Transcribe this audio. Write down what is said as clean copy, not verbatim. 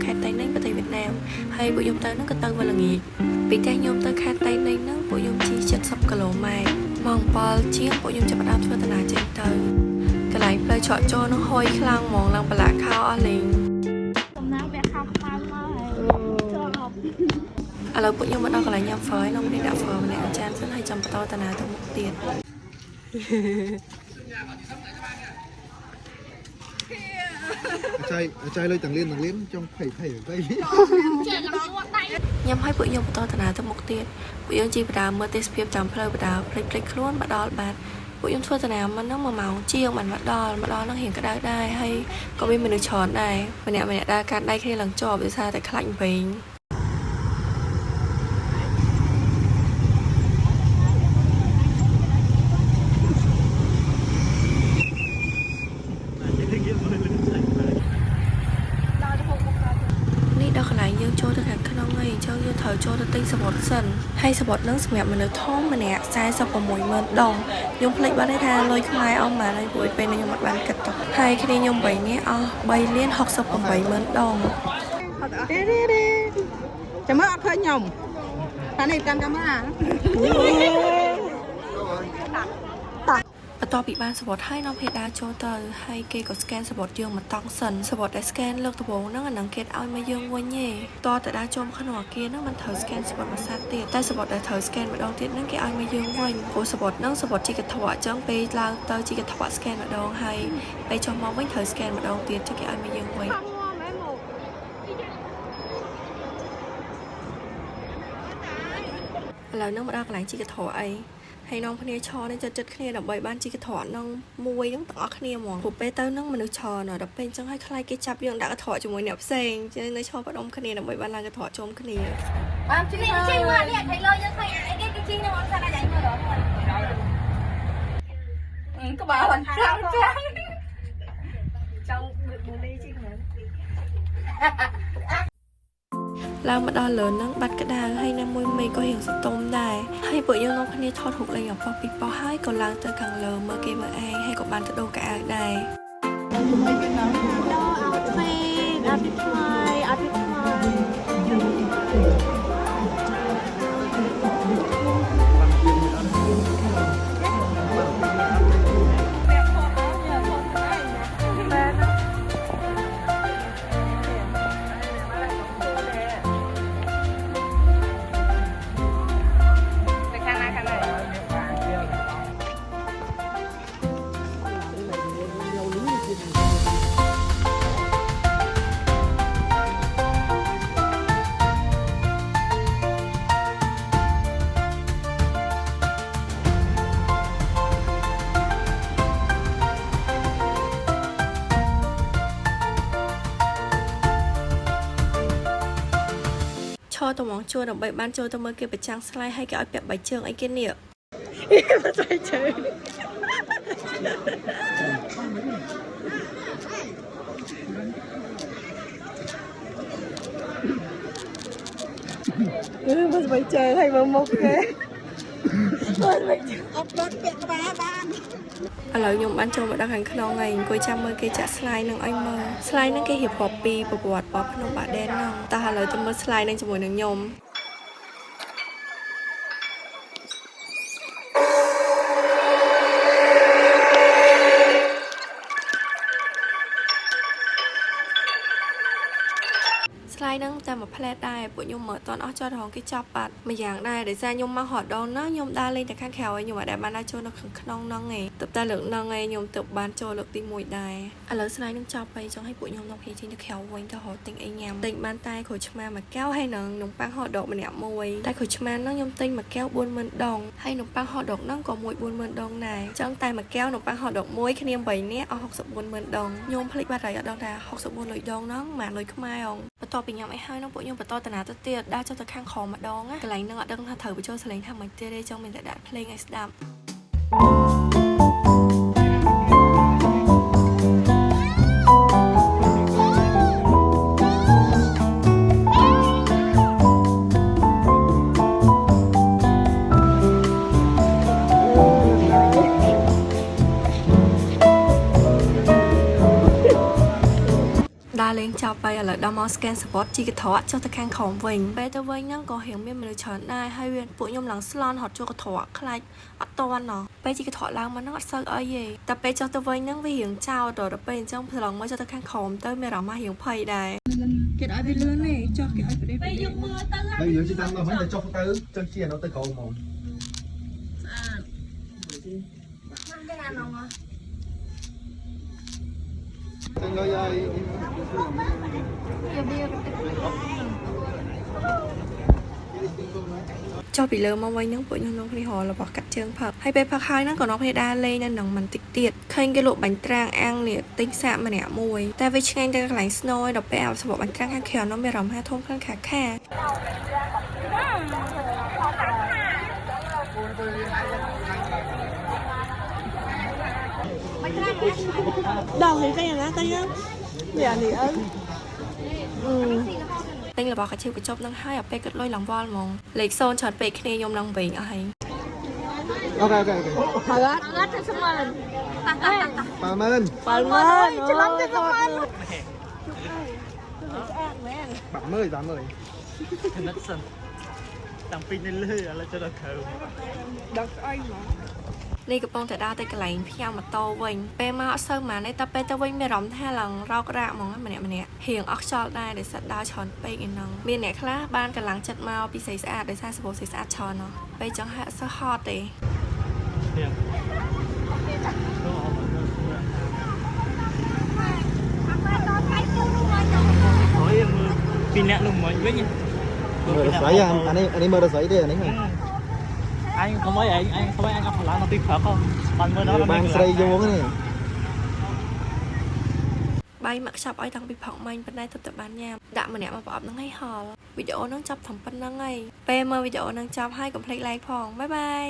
ខេត្តតៃninhប្រទេសវៀតណាមហើយពួកខ្ញុំទៅហ្នឹងក៏ទៅវេលាល្ងាចពីផ្ទះខ្ញុំទៅខេត្តតៃninhហ្នឹងពួកខ្ញុំជិះ70គីឡូម៉ែត្រម៉ោង7ជាងពួកខ្ញុំចាប់ផ្ដើមធ្វើដំណើរចេញទៅកន្លែងផ្លូវច្រកចូលហ្នឹងហុយខ្លាំងហ្មងឡើងប្រឡាក់ខោអស់លេងដំណើរវាខោខ្មៅមកហើយចូលហប់ឥឡូវពួកខ្ញុំមកដល់កន្លែងញ៉ាំហ្វហើយខ្ញុំនេះដាក់ហ្វម្នាក់អាចារ្យសិនហើយចាំបន្តដំណើរទៅមុខទៀតចៃលុយទាំងលៀនចង់ភ័យទៅញ៉ាំឲ្យពួកខ្ញុំបន្តដំណើរទៅមុខទៀតពួកយើងជិះបដាមើលទេសភាពតាមផ្លូវបដាភ្លេចខ្លួនមកដល់បាត់ពួកខ្ញុំធ្វើដំណើរមកហ្នឹង1ម៉ោងជាងបានមកដល់ហ្នឹងរៀងក្តៅដែរហើយក៏មានមនុស្សច្រើនដែរម្នាក់ដើរកាត់ដៃគ្នាឡើងជាប់ដោយសារតែខ្លាចវិញដល់កន្លែងយើងចូលទៅខាងក្នុងហើយអញ្ចឹងយើងត្រូវចូលទៅទិញសមុទ្រសិនហើយសមុទ្រហ្នឹងសម្រាប់មនុស្សធំម្នាក់460000ដងខ្ញុំភ្លេចបាត់ហើយថាលុយខ្មែរអស់ប៉ុន្មានហើយព្រោះពេលនេះខ្ញុំអត់បានគិតទៅហើយគ្នាខ្ញុំ3នាក់អស់3,68,000ដងចាំមើលអត់ឃើញខ្ញុំថានេះកាន់កាមេរ៉ាបន្ទាប់ពីបានសមុទ្រហើយនាំភេដាចូលទៅហើយគេក៏ស្កេនសមុទ្រយើងមកតង់សិនសមុទ្រដែលស្កេនលើកដំបូងហ្នឹងអានឹងគេឲ្យមកយើងវិញទេតតែដើរចូលក្នុងអាគារហ្នឹងมันត្រូវស្កេនសមុទ្រមួយសាទៀតតែសមុទ្រដែលត្រូវស្កេនម្ដងទៀតហ្នឹងគេឲ្យមកយើងវិញព្រោះសមុទ្រហ្នឹងសមុទ្រជីកធវអញ្ចឹងពេលឡើងទៅជីកធវស្កេនម្ដងហើយពេលចុះមកវិញត្រូវស្កេនម្ដងទៀតចឹងគេឲ្យមកយើងវិញឥឡូវហ្នឹងមកដល់កន្លែងជីកធវអីហើយនំគ្នាឈរនេះចិត្តគ្នាដើម្បីបានជីកធរនឹងមួយហ្នឹងទាំងអស់គ្នាហ្មងព្រោះពេលទៅហ្នឹងមនុស្សច្រើនដល់ពេលអញ្ចឹងឲ្យខ្លាចគេចាប់យើងដាក់កធរជាមួយអ្នកផ្សេងចឹងនៅឈរបដុំគ្នាដើម្បីបានឡើងកធរជុំគ្នាបានជីមកនេះថៃលើយើងឃើញអីគេជីនៅអនសាណាយ៉ាងមើលដល់ក្បាលខ្លាំងចង់ប៊ូលីជីហ្នឹងឡើងមកដល់លើហ្នឹងបាត់ក្តៅហើយនៅមួយមេក៏រៀងស្ទុំដែរហើយពួកយើងនាំគ្នាថតរូបលេងអបពីប៉ោះហើយក៏ឡើងទៅខាងលើមើលគេមើលឯងហើយក៏បានទៅដូរកៅអៅដែរអត់ឈរតំងជួនដើម្បីបានចូលទៅមើលគេប្រចាំងស្លាយហើយគេឲ្យពាក់បៃជើងអីគេនេះបៃជើងមកបៃជើងឲ្យមើលមុខគេមកបៃជើងអត់បានពាក់ក្បាលបានឥឡូវខ្ញុំបានចូលមកដល់ខាងក្នុងហើយអង្គុយចាំមើលគេចាក់ស្លាយនឹងឲ្យមើលស្លាយនឹងគេរៀបរាប់ពីប្រវត្តិរបស់ភ្នំបាដែនហ្នឹងតោះឥឡូវទៅមើលស្លាយនឹងជាមួយនឹងខ្ញុំស្លាយហ្នឹងតែមួយផ្លែតដែរពួកខ្ញុំមើលតន់អស់ចោលរហងគេចាប់បាត់មួយយ៉ាងដែរដោយសារខ្ញុំមកហត់ដងណាខ្ញុំដើរលេងតែខាងក្រៅហើយខ្ញុំអត់ដែលបានដើរចូលនៅខាងក្នុងហ្នឹងឯងតែលើកហ្នឹងឯងខ្ញុំទៅបានចូលលើកទី1ដែរឥឡូវស្លាយហ្នឹងចាប់ហើយចង់ឲ្យពួកខ្ញុំនាំគ្នាចេញទៅក្រៅវិញទៅរកទិញអីញ៉ាំទិញបានតែក្រូចឆ្មាមួយកែវហើយនឹងនំប៉័ងហត់ដកម្នាក់មួយតែក្រូចឆ្មាហ្នឹងខ្ញុំទិញមួយកែវ40000ដងហើយនំប៉័ងហត់ដកហ្នឹងក៏មួយ40000ដងដែរចឹងតែមួយកែវនំប៉័ងហត់ដកមួយគ្នា3នាក់អស់64000ដងខ្ញុំភ្លេចបាត់ហើយអត់ដឹងថា64លុយដងហ្នឹងប៉ុន្មានលុយខ្មែរអងបន្ទាប់ពីញ៉ាំអីហើយហ្នឹងពួកខ្ញុំបន្តដំណើរទៅទៀតដើរចុះទៅខាងក្រោមម្ដងណាកន្លែងហ្នឹងអត់ដឹងថាត្រូវបញ្ចូលសលេងថាម៉េចទៀតទេចង់មានតែដាក់ភ្លេងឲ្យស្ដាប់ដើរលេងចប់ bay là đo máu scan spot chỉ cái thọ cho ta khang khổng vinh bé ta vây nhang có hiểu miên mình chọn đai hai viên bộ nhôm lắng slon hot cho cái thọ khai ở toan nó bé chỉ cái thọ lang mà nó sơ ở gì ta bé cho ta vây nhang với hiện trao rồi ta bên trong lòng mới cho ta khang khổng tới mẹ mà hiểu phây đài cái đó bị lươn này cho cái ở đây bây giờ mưa tới bây giờ chị đang nói để cho tới chân chia nó tới cầu màu cái nào nồng à chân nói ai cho bị lơ mong quay những bộ nhôm đi họ là bỏ cắt trường phật hay bé phật hai nó còn nó hay đa lên nên nòng mình tịch tiệt khênh cái lộ bánh trang ăn nè tinh xạ mà nẻ mùi ta với ngay cái lạnh snow đọc bé ảo bộ bánh trang ăn khéo nó mẹ rồng hai thôn khăn khá kha đầu thì cái này tay á dạ thì ơi tên là bỏ cả chiều cái chốc năng hai ở pe cất lôi lòng vol mong lệch xôn chọn pe kia nhôm năng bình ở hành ok thật á cho xong rồi bà mên cho lắm cho xong rồi bà mới Nát sân Tặng pin lên lưới là cho nó khờ đợt anh mà នេះកំពុងតែដើរទៅកន្លែងផ្ញើម៉ូតូវិញពេលមកអត់សូវម៉ានទេតែពេលទៅវិញមានអារម្មណ៍ថាឡើងរករាក់ហ្មងម្នាក់រៀងអស់ខ្យល់ដែរដោយសារដើរច្រើនពេកឯហ្នឹងមានអ្នកខ្លះបានកម្លាំងចិត្តមកពីស្រីស្អាតដោយសារសបោស្រីស្អាតច្រើនណោះពេលចឹងហាក់សោះហត់ទេ Hỏi pin nè luôn mọi với nha mơ sấy anh ấy mơ được sấy đi anh ấy anh không mấy anh không mấy anh gặp lại nó tuyệt vời không còn mơ đó là mang sấy vô cái này បាយមកខ្ចប់ឲ្យតាំងពីផឹកមិញប៉ុន្តែទើបតែបានញ៉ាំដាក់ម្នាក់មកប្រអប់ហ្នឹងឲ្យហល់វីដេអូហ្នឹងចប់ត្រឹមប៉ុណ្្នឹងហើយពេលមើលវីដេអូហ្នឹងចប់ហើយកុំភ្លេច like ផងបាយបាយ